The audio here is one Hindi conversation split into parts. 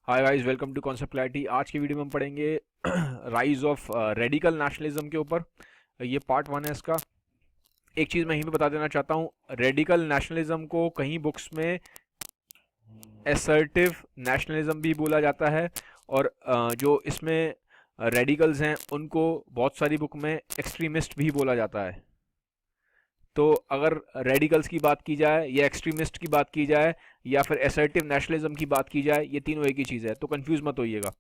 Hi guys, welcome to concept clarity. आज की वीडियो में हम पढ़ेंगे राइज ऑफ रेडिकल नेशनलिज्म के ऊपर। ये पार्ट वन है इसका। एक चीज़ मैं यहीं पे बता देना चाहता हूँ, रेडिकल नेशनलिज्म को कहीं बुक्स में एसर्टिव नेशनलिज्म भी बोला जाता है, और जो इसमें रेडिकल्स हैं उनको बहुत सारी बुक में एक्सट्रीमिस्ट भी बोला जाता है। तो अगर रेडिकल्स की बात की जाए या एक्सट्रीमिस्ट की बात की जाए या फिर असर्टिव नेशनलिज्म की बात की जाए, ये तीनों एक ही चीज़ है, तो कंफ्यूज मत होइएगा।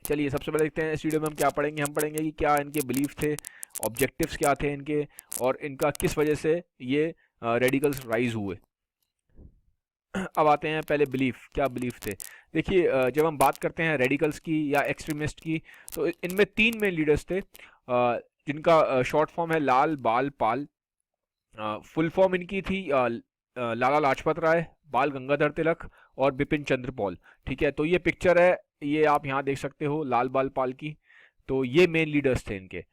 चलिए सबसे पहले देखते हैं इस वीडियो में हम क्या पढ़ेंगे। हम पढ़ेंगे कि क्या इनके बिलीफ थे, ऑब्जेक्टिव्स क्या थे इनके, और इनका किस वजह से ये रेडिकल्स राइज हुए। अब आते हैं पहले बिलीफ, क्या बिलीफ थे। देखिए, जब हम बात करते हैं रेडिकल्स की या एक्सट्रीमिस्ट की, तो इनमें तीन मेन लीडर्स थे, जिनका शॉर्ट फॉर्म है लाल बाल पाल। फुल फॉर्म इनकी थी लाला लाजपत राय, बाल गंगाधर तिलक और बिपिन चंद्र पॉल। ठीक है, तो ये पिक्चर है, ये आप यहाँ देख सकते हो लाल बाल पाल की। तो ये मेन लीडर्स थे इनके।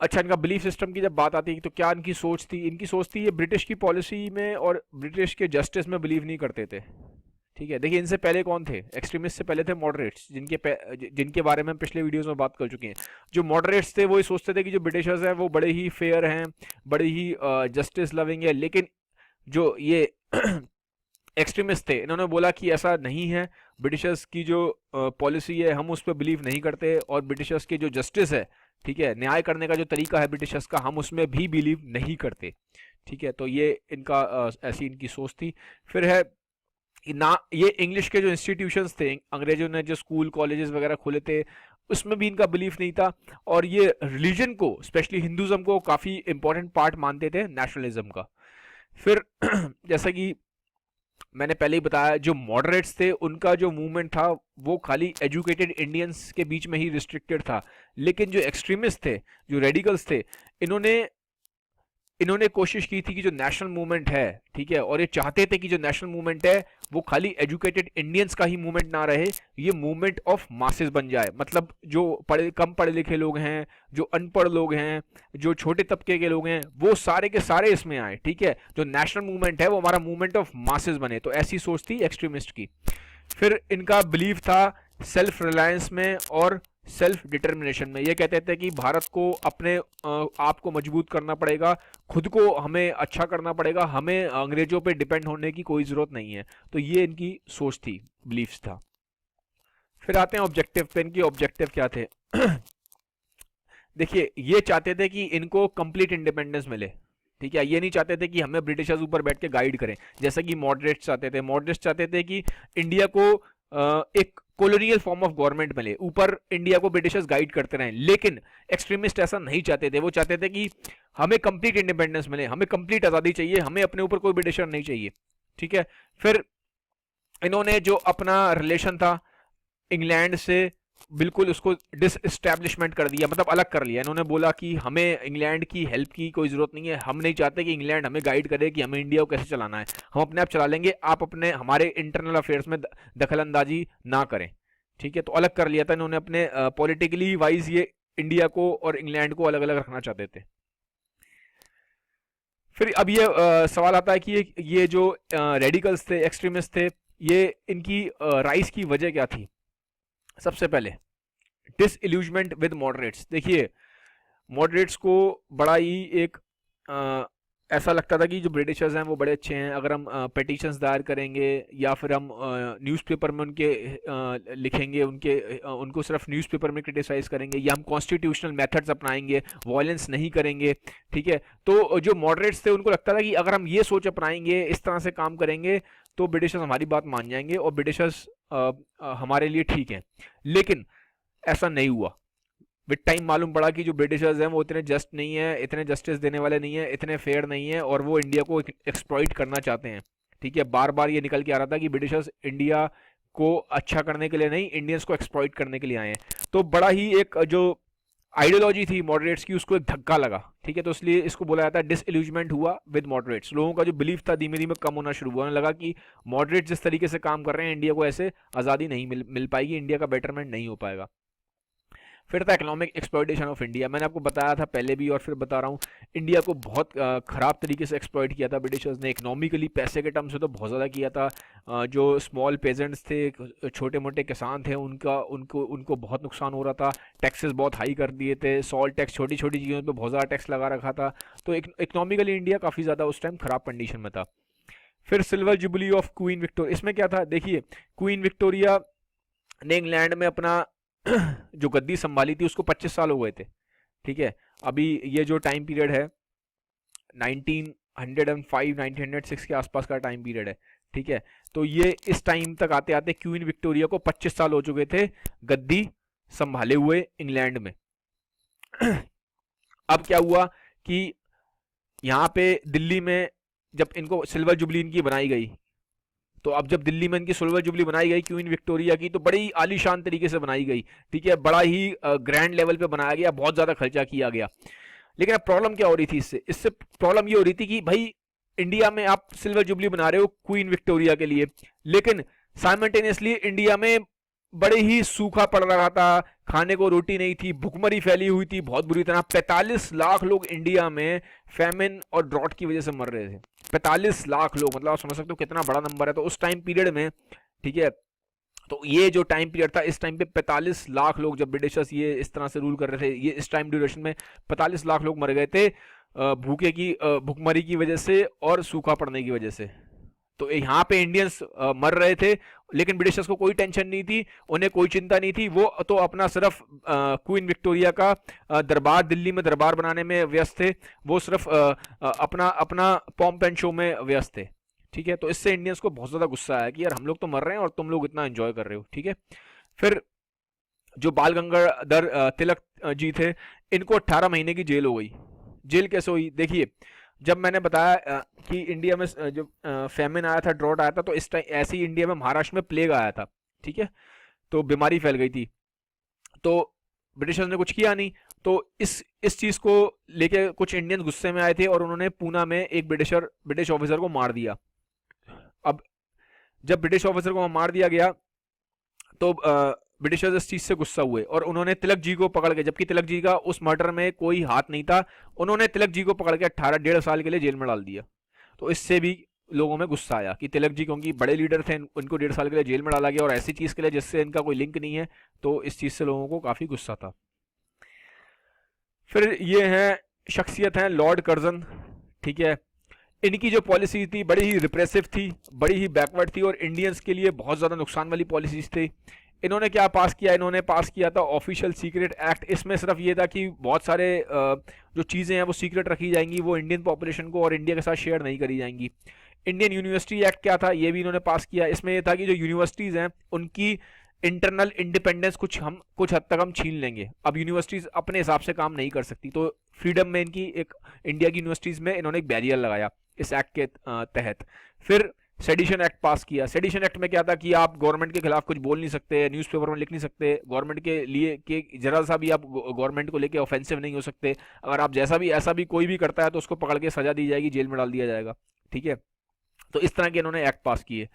अच्छा, इनका बिलीफ सिस्टम की जब बात आती है तो क्या इनकी सोच थी? इनकी सोच थी ये ब्रिटिश की पॉलिसी में और ब्रिटिश के जस्टिस में बिलीव नहीं करते थे। ठीक है, देखिए इनसे पहले कौन थे? एक्सट्रीमिस्ट से पहले थे मॉडरेट्स, जिनके बारे में हम पिछले वीडियोस में बात कर चुके हैं। जो मॉडरेट्स थे वो ये सोचते थे कि जो ब्रिटिशर्स हैं वो बड़े ही फेयर हैं, बड़े ही जस्टिस लविंग है। लेकिन जो ये एक्सट्रीमिस्ट थे, इन्होंने बोला कि ऐसा नहीं है, ब्रिटिशर्स की जो पॉलिसी है हम उस पर बिलीव नहीं करते, और ब्रिटिशर्स के जो जस्टिस है, ठीक है, न्याय करने का जो तरीका है ब्रिटिशर्स का, हम उसमें भी बिलीव नहीं करते। ठीक है, तो ये इनका ऐसी इनकी सोच थी। फिर है ना, ये इंग्लिश के जो इंस्टीट्यूशंस थे, अंग्रेजों ने जो स्कूल कॉलेजेस वगैरह खोले थे, उसमें भी इनका बिलीफ नहीं था। और ये रिलीजन को, स्पेशली हिंदुज्म को, काफ़ी इंपॉर्टेंट पार्ट मानते थे नेशनलिज्म का। फिर जैसा कि मैंने पहले ही बताया, जो मॉडरेट्स थे उनका जो मूवमेंट था वो खाली एजुकेटेड इंडियंस के बीच में ही रिस्ट्रिक्टेड था। लेकिन जो एक्सट्रीमिस्ट थे, जो रेडिकल्स थे, इन्होंने इन्होंने कोशिश की थी कि जो नेशनल मूवमेंट है, ठीक है, और ये चाहते थे कि जो नेशनल मूवमेंट है वो खाली एजुकेटेड इंडियंस का ही मूवमेंट ना रहे, ये मूवमेंट ऑफ मासेस बन जाए। मतलब जो कम पढ़े लिखे लोग हैं, जो अनपढ़ लोग हैं, जो छोटे तबके के लोग हैं, वो सारे के सारे इसमें आए। ठीक है, जो नेशनल मूवमेंट है वो हमारा मूवमेंट ऑफ मासेस बने। तो ऐसी सोच थी एक्सट्रीमिस्ट की। फिर इनका बिलीव था सेल्फ रिलायंस में और सेल्फ डिटर्मिनेशन में। ये कहते थे कि भारत को अपने आप को मजबूत करना पड़ेगा, खुद को हमें अच्छा करना पड़ेगा, हमें अंग्रेजों पे डिपेंड होने की कोई ज़रूरत नहीं है। तो ये इनकी सोच थी, बिलीफ्स था। फिर आते हैं ऑब्जेक्टिव पे। इनके ऑब्जेक्टिव क्या थे? देखिए, ये चाहते थे कि इनको कंप्लीट इंडिपेंडेंस मिले। ठीक है, ये नहीं चाहते थे कि हमें ब्रिटिशर्स ऊपर बैठ के गाइड करें, जैसा कि मॉडरेट्स चाहते थे। मॉडरेट्स चाहते थे कि इंडिया को एक कॉलोनियल फॉर्म ऑफ गवर्नमेंट मिले, ऊपर इंडिया को ब्रिटिशर्स गाइड करते रहें। लेकिन एक्सट्रीमिस्ट ऐसा नहीं चाहते थे। वो चाहते थे कि हमें कंप्लीट इंडिपेंडेंस मिले, हमें कंप्लीट आज़ादी चाहिए, हमें अपने ऊपर कोई ब्रिटिशर नहीं चाहिए। ठीक है, फिर इन्होंने जो अपना रिलेशन था इंग्लैंड से, बिल्कुल उसको डिसएस्टैब्लिशमेंट कर दिया, मतलब अलग कर लिया। इन्होंने बोला कि हमें इंग्लैंड की हेल्प की कोई ज़रूरत नहीं है, हम नहीं चाहते कि इंग्लैंड हमें गाइड करे कि हमें इंडिया को कैसे चलाना है, हम अपने आप चला लेंगे, आप अपने हमारे इंटरनल अफेयर्स में दखल अंदाजी ना करें। ठीक है, तो अलग कर लिया था इन्होंने अपने। पॉलिटिकली वाइज ये इंडिया को और इंग्लैंड को अलग अलग रखना चाहते थे। फिर अब ये सवाल आता है कि ये जो रेडिकल्स थे, एक्सट्रीमिस्ट थे, ये इनकी राइज की वजह क्या थी? सबसे पहले डिसइल्यूजमेंट विद मॉडरेट्स। देखिए, मॉडरेट्स को बड़ा ही एक ऐसा लगता था कि जो ब्रिटिशर्स हैं वो बड़े अच्छे हैं, अगर हम पेटिशंस दायर करेंगे या फिर हम न्यूज़पेपर में उनके लिखेंगे, उनको सिर्फ न्यूज़पेपर में क्रिटिसाइज़ करेंगे, या हम कॉन्स्टिट्यूशनल मेथड्स अपनाएंगे, वायलेंस नहीं करेंगे। ठीक है, तो जो मॉडरेट्स थे उनको लगता था कि अगर हम ये सोच अपनाएंगे, इस तरह से काम करेंगे, तो ब्रिटिशर्स हमारी बात मान जाएंगे और ब्रिटिशर्स हमारे लिए ठीक हैं। लेकिन ऐसा नहीं हुआ। विद टाइम मालूम पड़ा कि जो ब्रिटिशर्स हैं वो इतने जस्ट नहीं है, इतने जस्टिस देने वाले नहीं है, इतने फेयर नहीं है, और वो इंडिया को एक्सप्लॉइट करना चाहते हैं। ठीक है, बार बार ये निकल के आ रहा था कि ब्रिटिशर्स इंडिया को अच्छा करने के लिए नहीं, इंडियंस को एक्सप्लॉइट करने के लिए आए हैं। तो बड़ा ही एक जो आइडियोलॉजी थी मॉडरेट्स की, उसको एक धक्का लगा। ठीक है, तो इसलिए इसको बोला जाता है डिसइल्यूजमेंट हुआ विद मॉडरेट्स। लोगों का जो बिलीफ था धीमे धीमे कम होना शुरू हुआ, होने लगा कि मॉडरेट जिस तरीके से काम कर रहे हैं, इंडिया को ऐसे आज़ादी नहीं मिल पाएगी, इंडिया का बेटरमेंट नहीं हो पाएगा। फिर था इकोनॉमिक एक्सप्लॉइटेशन ऑफ इंडिया। मैंने आपको बताया था पहले भी और फिर बता रहा हूँ, इंडिया को बहुत ख़राब तरीके से एक्सप्लॉइट किया था ब्रिटिशर्स ने। इकोनॉमिकली पैसे के टर्म्स में तो बहुत ज़्यादा किया था। जो स्मॉल पेजेंट्स थे, छोटे मोटे किसान थे, उनका उनको उनको बहुत नुकसान हो रहा था। टैक्सेस बहुत हाई कर दिए थे, सॉल्ट टैक्स, छोटी छोटी चीज़ों पर बहुत ज़्यादा टैक्स लगा रखा था। तो इकोनॉमिकली इंडिया काफ़ी ज़्यादा उस टाइम ख़राब कंडीशन में था। फिर silver jubilee of queen Victoria, इसमें क्या था देखिए, क्वीन विक्टोरिया ने इंग्लैंड में अपना जो गद्दी संभाली थी उसको 25 साल हो गए थे। ठीक है, अभी ये जो टाइम पीरियड है 1905 1906 के आसपास का टाइम पीरियड है। ठीक है, तो ये इस टाइम तक आते आते क्वीन विक्टोरिया को 25 साल हो चुके थे गद्दी संभाले हुए इंग्लैंड में। अब क्या हुआ कि यहाँ पे दिल्ली में जब इनको सिल्वर जुबली इनकी बनाई गई, तो अब जब दिल्ली में इनकी सिल्वर जुबली बनाई गई क्वीन विक्टोरिया की, तो बड़ी आलीशान तरीके से बनाई गई। ठीक है, बड़ा ही ग्रैंड लेवल पे बनाया गया, बहुत ज़्यादा खर्चा किया गया। लेकिन अब प्रॉब्लम क्या हो रही थी, इससे प्रॉब्लम ये हो रही थी कि भाई इंडिया में आप सिल्वर जुबली बना रहे हो क्वीन विक्टोरिया के लिए, लेकिन साइमल्टेनियसली इंडिया में बड़े ही सूखा पड़ रहा था, खाने को रोटी नहीं थी, भुखमरी फैली हुई थी बहुत बुरी तरह। 45 लाख लोग इंडिया में फैमिन और ड्रॉट की वजह से मर रहे थे। 45 लाख लोग, मतलब आप समझ सकते हो कितना बड़ा नंबर है। तो उस टाइम पीरियड में, ठीक है, तो ये जो टाइम पीरियड था, इस टाइम पे 45 लाख लोग, जब ब्रिटिशर्स ये इस तरह से रूल कर रहे थे, ये इस टाइम ड्यूरेशन में 45 लाख लोग मर गए थे भूखमरी की वजह से और सूखा पड़ने की वजह से। तो यहाँ पे इंडियंस मर रहे थे, लेकिन ब्रिटिशर्स को कोई टेंशन नहीं थी, उन्हें कोई चिंता नहीं थी। वो तो अपना सिर्फ क्वीन विक्टोरिया का दरबार, दिल्ली में दरबार बनाने में व्यस्त थे। वो सिर्फ अपना अपना पॉम्प एंड शो में व्यस्त थे। ठीक है, तो इससे इंडियंस को बहुत ज़्यादा गुस्सा आया कि यार हम लोग तो मर रहे हैं और तुम लोग इतना एंजॉय कर रहे हो। ठीक है, फिर जो बाल गंगाधर तिलक जी थे, इनको 18 महीने की जेल हो गई। जेल कैसे हुई देखिए, जब मैंने बताया कि इंडिया में जो फेमिन आया था, ड्रॉट आया था, तो इस टाइम ऐसे ही इंडिया में महाराष्ट्र में प्लेग आया था। ठीक है, तो बीमारी फैल गई थी, तो ब्रिटिशर्स ने कुछ किया नहीं। तो इस चीज़ को लेके कुछ इंडियन गुस्से में आए थे और उन्होंने पूना में एक ब्रिटिश ऑफिसर को मार दिया। अब जब ब्रिटिश ऑफिसर को मार दिया गया, तो ब्रिटिशर्स इस चीज़ से गुस्सा हुए और उन्होंने तिलक जी को पकड़ के, जबकि तिलक जी का उस मर्डर में कोई हाथ नहीं था, उन्होंने तिलक जी को पकड़ के 18 साल के लिए जेल में डाल दिया। तो इससे भी लोगों में गुस्सा आया कि तिलक जी क्योंकि बड़े लीडर थे, उनको 1.5 साल के लिए जेल में डाला गया और ऐसी चीज़ के लिए जिससे इनका कोई लिंक नहीं है। तो इस चीज़ से लोगों को काफ़ी गुस्सा था। फिर ये हैं शख्सियत हैं लॉर्ड कर्जन। ठीक है, इनकी जो पॉलिसी थी बड़ी ही रिप्रेसिव थी, बड़ी ही बैकवर्ड थी और इंडियंस के लिए बहुत ज़्यादा नुकसान वाली पॉलिसीज थी। इन्होंने क्या पास किया, इन्होंने पास किया था ऑफिशियल सीक्रेट एक्ट। इसमें सिर्फ ये था कि बहुत सारे जो चीज़ें हैं वो सीक्रेट रखी जाएंगी, वो इंडियन पॉपुलेशन को और इंडिया के साथ शेयर नहीं करी जाएंगी। इंडियन यूनिवर्सिटी एक्ट क्या था, ये भी इन्होंने पास किया। इसमें यह था कि जो यूनिवर्सिटीज़ हैं उनकी इंटरनल इंडिपेंडेंस कुछ हद तक हम छीन लेंगे। अब यूनिवर्सिटीज़ अपने हिसाब से काम नहीं कर सकती, तो फ्रीडम में इनकी एक, इंडिया की यूनिवर्सिटीज़ में इन्होंने एक बैरियर लगाया इस एक्ट के तहत। फिर सेडिशन एक्ट पास किया। सेडिशन एक्ट में क्या था कि आप गवर्नमेंट के खिलाफ कुछ बोल नहीं सकते, न्यूज़पेपर में लिख नहीं सकते, गवर्नमेंट के लिए कि जरा सा भी आप गवर्नमेंट को लेके ऑफेंसिव नहीं हो सकते। अगर आप जैसा भी ऐसा भी कोई भी करता है तो उसको पकड़ के सजा दी जाएगी, जेल में डाल दिया जाएगा। ठीक है, तो इस तरह के इन्होंने एक्ट पास किए।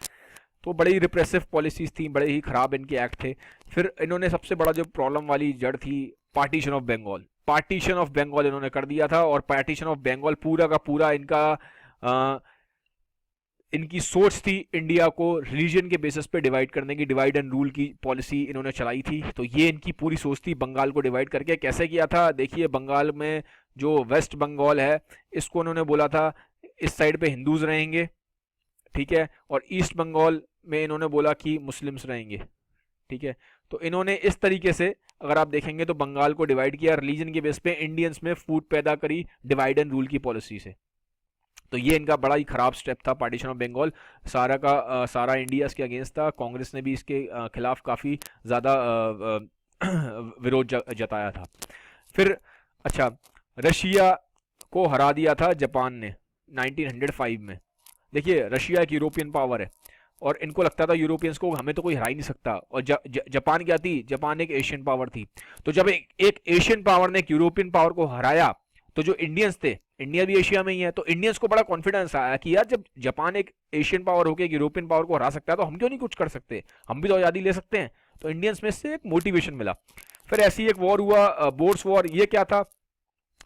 तो बड़ी ही रिप्रेसिव पॉलिसीज थी, बड़े ही ख़राब इनके एक्ट थे। फिर इन्होंने सबसे बड़ा जो प्रॉब्लम वाली जड़ थी, partition of Bengal. Partition of Bengal इन्होंने कर दिया था और पार्टीशन ऑफ बंगाल पूरा का पूरा इनकी सोच थी इंडिया को रिलीजन के बेसिस पे डिवाइड करने की, डिवाइड एंड रूल की पॉलिसी इन्होंने चलाई थी। तो ये इनकी पूरी सोच थी बंगाल को डिवाइड करके। कैसे किया था देखिए, बंगाल में जो वेस्ट बंगाल है इसको उन्होंने बोला था इस साइड पे हिंदूज रहेंगे, ठीक है, और ईस्ट बंगाल में इन्होंने बोला कि मुस्लिम्स रहेंगे। ठीक है, तो इन्होंने इस तरीके से अगर आप देखेंगे तो बंगाल को डिवाइड किया रिलीजन के बेस पे, इंडियंस में फूट पैदा करी डिवाइड एंड रूल की पॉलिसी से। तो ये इनका बड़ा ही खराब स्टेप था पार्टीशन ऑफ बंगाल। सारा का सारा इंडिया इसके अगेंस्ट था, कांग्रेस ने भी इसके खिलाफ काफ़ी ज़्यादा विरोध जताया था। फिर अच्छा, रशिया को हरा दिया था जापान ने 1905 में। देखिए, रशिया एक यूरोपियन पावर है और इनको लगता था यूरोपियंस को हमें तो कोई हरा ही नहीं सकता। और जापान क्या थी, जापान एक एशियन पावर थी। तो जब एक एशियन पावर ने एक यूरोपियन पावर को हराया, तो जो इंडियंस थे, इंडिया भी एशिया में ही है, तो इंडियंस को बड़ा कॉन्फिडेंस आया कि यार जब जापान एक एशियन पावर होकर एक यूरोपियन पावर को हरा सकता है तो हम क्यों नहीं कुछ कर सकते, हम भी तो आज़ादी ले सकते हैं। तो इंडियंस में से एक मोटिवेशन मिला। फिर ऐसे ही एक वॉर हुआ, बोर्स वॉर। ये क्या था,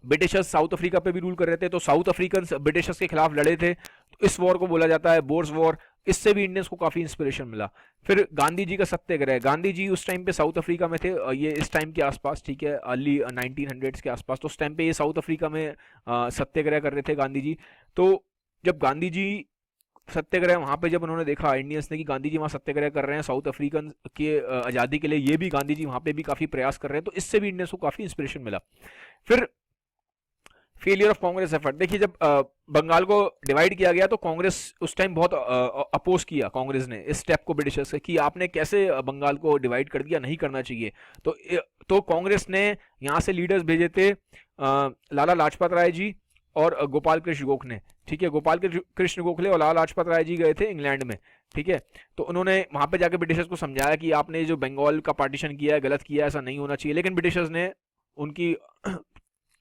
ब्रिटिशर्स साउथ अफ्रीका पे भी रूल कर रहे थे, तो साउथ अफ्रीकन ब्रिटिशर्स के खिलाफ लड़े थे, तो इस वॉर को बोला जाता है बोर्स वॉर। इससे भी इंडियंस को काफी इंस्पिरेशन मिला। फिर गांधी जी का सत्याग्रह, गांधी जी उस टाइम पे साउथ अफ्रीका में थे, ये इस टाइम के आसपास, ठीक है, अर्ली 1900s के आसपास। तो उस टाइम पे ये साउथ अफ्रीका में सत्याग्रह कर रहे थे गांधी जी। तो जब गांधी जी सत्याग्रह वहां पे जब उन्होंने देखा इंडियंस ने कि गांधी जी वहां सत्याग्रह कर रहे हैं साउथ अफ्रीकन के आज़ादी के लिए, ये भी गांधी जी वहां पे भी काफी प्रयास कर रहे हैं, तो इससे भी इंडियंस को काफी इंस्पिरेशन मिला। फिर फेलियर ऑफ कांग्रेस एफर्ट, देखिए जब बंगाल को डिवाइड किया गया तो कांग्रेस उस टाइम बहुत अपोज किया कांग्रेस ने इस स्टेप को ब्रिटिशर्स से, कि आपने कैसे बंगाल को डिवाइड कर दिया, नहीं करना चाहिए। तो कांग्रेस ने यहाँ से लीडर्स भेजे थे, लाला लाजपत राय जी और गोपाल कृष्ण गोखले, ठीक है। गोपाल कृष्ण गोखले और लाला लाजपत राय जी गए थे इंग्लैंड में, ठीक है। तो उन्होंने वहां पे जाके ब्रिटिशर्स को समझाया कि आपने जो बंगाल का पार्टीशन किया है गलत किया है, ऐसा नहीं होना चाहिए, लेकिन ब्रिटिशर्स ने उनकी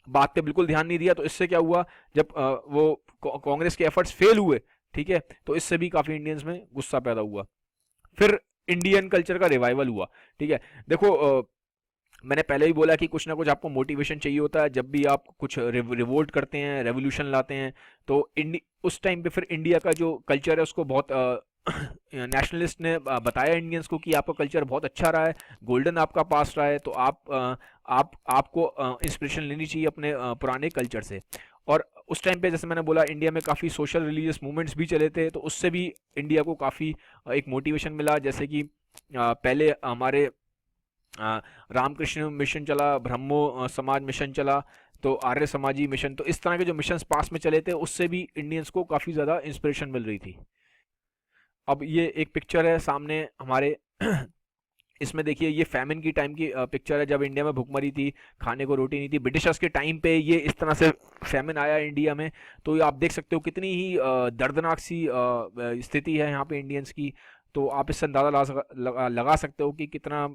बात पे बिल्कुल ध्यान नहीं दिया। तो इससे क्या हुआ, जब वो कांग्रेस के एफर्ट्स फेल हुए, ठीक है, तो इससे भी काफी इंडियंस में गुस्सा पैदा हुआ। फिर इंडियन कल्चर का रिवाइवल हुआ, ठीक है। देखो मैंने पहले ही बोला कि कुछ ना कुछ आपको मोटिवेशन चाहिए होता है जब भी आप कुछ रिवोल्ट करते हैं, रेवोल्यूशन लाते हैं। तो उस टाइम पे फिर इंडिया का जो कल्चर है उसको बहुत नेशनलिस्ट ने बताया इंडियंस को कि आपका कल्चर बहुत अच्छा रहा है, गोल्डन आपका पास रहा है, तो आपको इंस्पिरेशन लेनी चाहिए अपने पुराने कल्चर से। और उस टाइम पे जैसे मैंने बोला इंडिया में काफ़ी सोशल रिलीजियस मूवमेंट्स भी चले थे, तो उससे भी इंडिया को काफ़ी एक मोटिवेशन मिला। जैसे कि पहले हमारे रामकृष्ण मिशन चला, ब्रह्मो समाज मिशन चला, तो आर्य समाजी मिशन, तो इस तरह के जो मिशन पास में चले थे उससे भी इंडियंस को काफ़ी ज़्यादा इंस्पिरेशन मिल रही थी। अब ये एक पिक्चर है सामने हमारे इसमें देखिए ये फैमिन की टाइम की पिक्चर है, जब इंडिया में भुखमरी थी, खाने को रोटी नहीं थी, ब्रिटिशर्स के टाइम पे ये इस तरह से फैमिन आया इंडिया में। तो ये आप देख सकते हो कितनी ही दर्दनाक सी स्थिति है यहाँ पे इंडियंस की। तो आप इससे अंदाज़ा लगा सकते हो कि कितना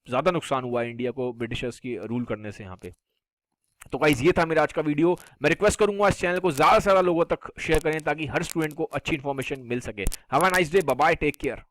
ज़्यादा नुकसान हुआ है इंडिया को ब्रिटिशर्स की रूल करने से यहाँ पे। तो गाइस ये था मेरा आज का वीडियो। मैं रिक्वेस्ट करूंगा इस चैनल को ज़्यादा से ज़्यादा लोगों तक शेयर करें ताकि हर स्टूडेंट को अच्छी इन्फॉर्मेशन मिल सके। Have a nice day, bye bye, take care.